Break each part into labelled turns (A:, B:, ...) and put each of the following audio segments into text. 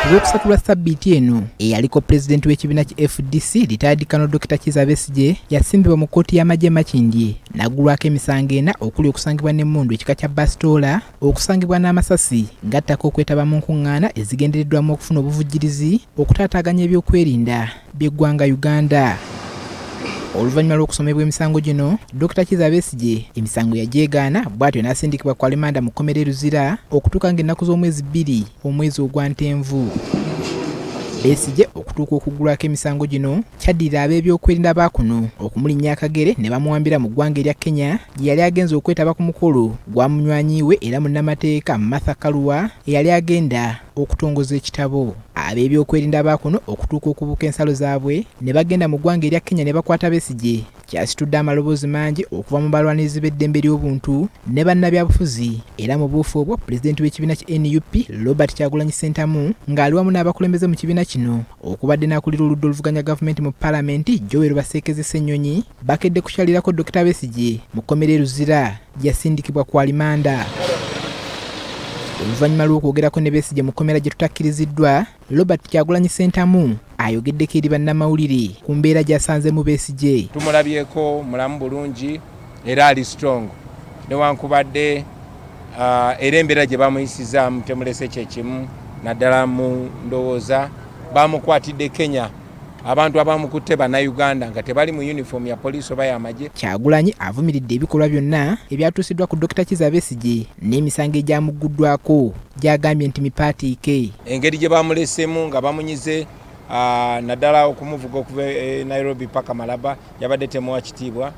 A: Olwokusatu lwa ssabbiiti eno eyaliko pulezidenti w'ekibiina ki FDC retired Colonel Dr. Kizza Besigye yasimbibwa mu kkooti y'amagye Makindye n'aggulwako emisango ena okuli okusangibwa n'emmundu ekika kya basitoola, okusangibwa n'amasasi ng'attaka okwetaba mu nkuŋŋaana ezigendereddwamu okufuna obuvujjirizi okutaataaganya ebyokwerinda by'eggwanga Uganda. Oluvannyuma lw'okusomebwa emisango gino, Dr. Kizza Besigye emisango yagyegaana bw'atyo n'asindikibwa ku alimanda mu kkomera Luzira okutuuka ng'ennaku z'omwezi 2 omwezi ogwa Ntenvu. Besigye okutuuka okuggulwako emisango gino kyaddirira ab'ebyokwerinda baakuno okumulinnya akagere ne bamuwambira mu ggwanga erya Kenya gye yali agenze okwetaba ku mukolo gwa munywanyiwe era munnamateeka Martha Karua eyali agenda okutongoza ekitabo. Ab'ebyokwerinda baakuno okutuuka okubuuka ensalo zaabwe ne bagenda mu ggwanga erya Kenya ne bakwata Besigye kyasitudde amaloboozi mangi okuva mu balwanirizi b'eddembe ly'obuntu ne bannabyabufuzi era mu buufu obwo pulezidenti w'ekibiina ki NUP Robert Kyagulanyi Ssentamu ng'ali wamu n'abakulembeze mu kibiina kino okubadde n'akulira oludda oluvuganya gavumenti mu paalamenti Joel Baseekeze Ssennyonyi bakedde kukyalirako Dr. Besigye mu kkomera Luzira gy'asindikibwa ku alimanda. Oluvannyuma lw'okwogerako ne Besigye mu kkomera gye tutakkiriziddwa, Robert Kyagulanyi Ssentamu ayogeddeko eri bannamawulire ku mbeera gy'asanzemu Besigye.
B: Tumulabyeko mulamu bulungi era ali strong newankubadde era embeera gye bamuyisizaamu temulese kyekimu naddala mu ndowooza bamukwatidde Kenya abantu abamukutte bannayuganda nga tebali mu uniform ya poliisi oba y'amagye.
A: Kyagulanyi avumiridde ebikolwa byonna ebyatuusiddwa ku Dr. Kizza Besigye n'emisango egyamugguddwako gy'agambye nti mipaatiike.
B: Engeri gye bamulesemu nga bamunyize naddala okumuvuga okuva Nairobi paka Malaba yabadde temuwa kitiibwa,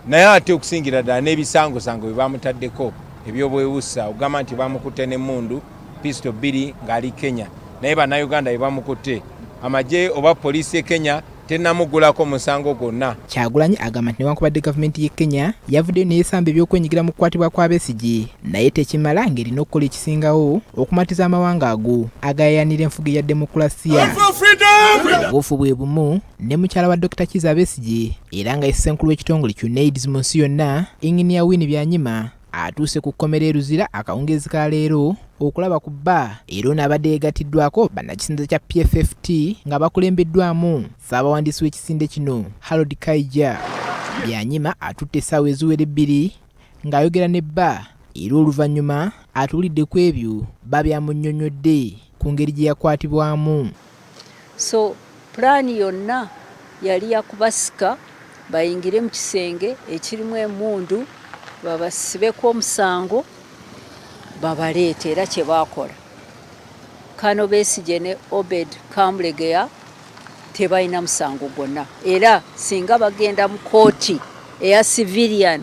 B: naye ate okusingira ddala n'ebisangosango bye bamutaddeko ebyobwewussa ogamba nti bamukutte n'emmundu pisto 2 ng'ali Kenya, naye bannayuganda bye bamukutte amagye oba poliisi ye Kenya tennamuggulako musango gwonna.
A: Kyagulanyi agamba nti newankubadde gavumenti ye Kenya yavuddeyo n'eyesamba ebyokwenyigira mu kukwatibwa kwa Besigye, naye tekimala ng'erina okukola ekisingawo okumatiza amawanga ago agayayanira enfuga ya demokulasiya. Obuufu bwe bumu ne mukyala wa Dr. Kizza Besigye era nga ye ssenkulu w'ekitongole UNAIDS mu nsi yonna Engineer Winnie Byanyima atuuse ku kkomera Luzira akawungeezi ka leero okulaba ku bba era n'abadde yeegatiddwako bannakisinze kya PFFT nga bakulembeddwamu ssaabawandiisi w'ekisinde kino Harold Kaija. Byanyima atutte essaawa eziwera 2 ng'ayogera ne bba era oluvannyuma atuulidde ku ebyo bba byamunnyonnyodde ku ngeri gye yakwatibwamu.
C: So pulaani yonna yali yakubasika bayingire mu kisenge ekirimu emmundu babasibeko omusango babaleete era kye baakola. Kano Besigye ne Obed Kamulegeya tebalina musango gwonna era singa bagenda mu kooti eya civilian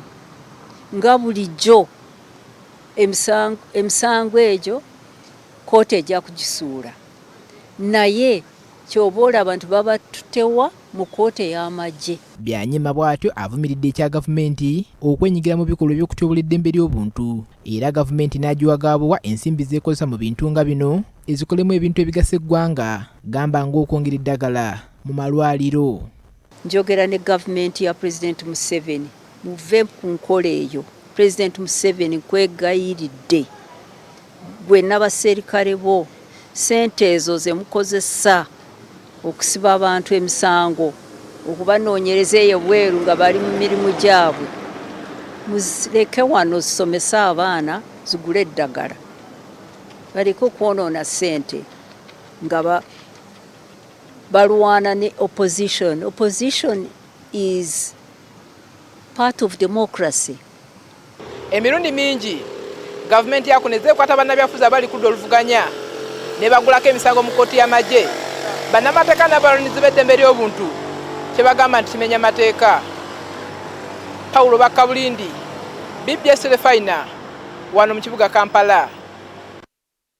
C: nga bulijjo emisango egyo kooti ejja kugisuula, naye kyoba olaba abantu babatutewa mu kooti ey'amagye.
A: Byanyima bw'atyo avumiridde ekya gavumenti okwenyigira mu bikolwa by'okutyobula eddembe ly'obuntu era gavumenti n'agiwagaabuwa ensimbi z'ekozesa mu bintu nga bino ezikolemu ebintu ebigasa eggwanga gamba ng'okwongera eddagala mu malwaliro.
C: Njogera ne gavumenti ya Pulezidenti Museveni muve ku nkola eyo. Pulezidenti Museveni kwegayiridde gwe n'abaserikale bo ssente ezo ze mukozesa okusiba abantu emisango okubanoonyereza eyo bweru nga bali mu mirimu gyabwe, muzireke wano zisomese abaana zigule eddagala, baleke okwonoona ssente nga balwana ne opposition. Opposition is part of democracy.
D: Emirundi mingi gavumenti yakuneze ekwata bannabyafuzi abali ku oluvuganya ne bagulako emisango mu kkooti y'amagye. Bannamateeka n'abalonizi b'eddembe ly'obuntu kye bagamba nti kimenya mateeka. Paulo Bakabulindi, BBS Refina wano mu kibuga Kampala.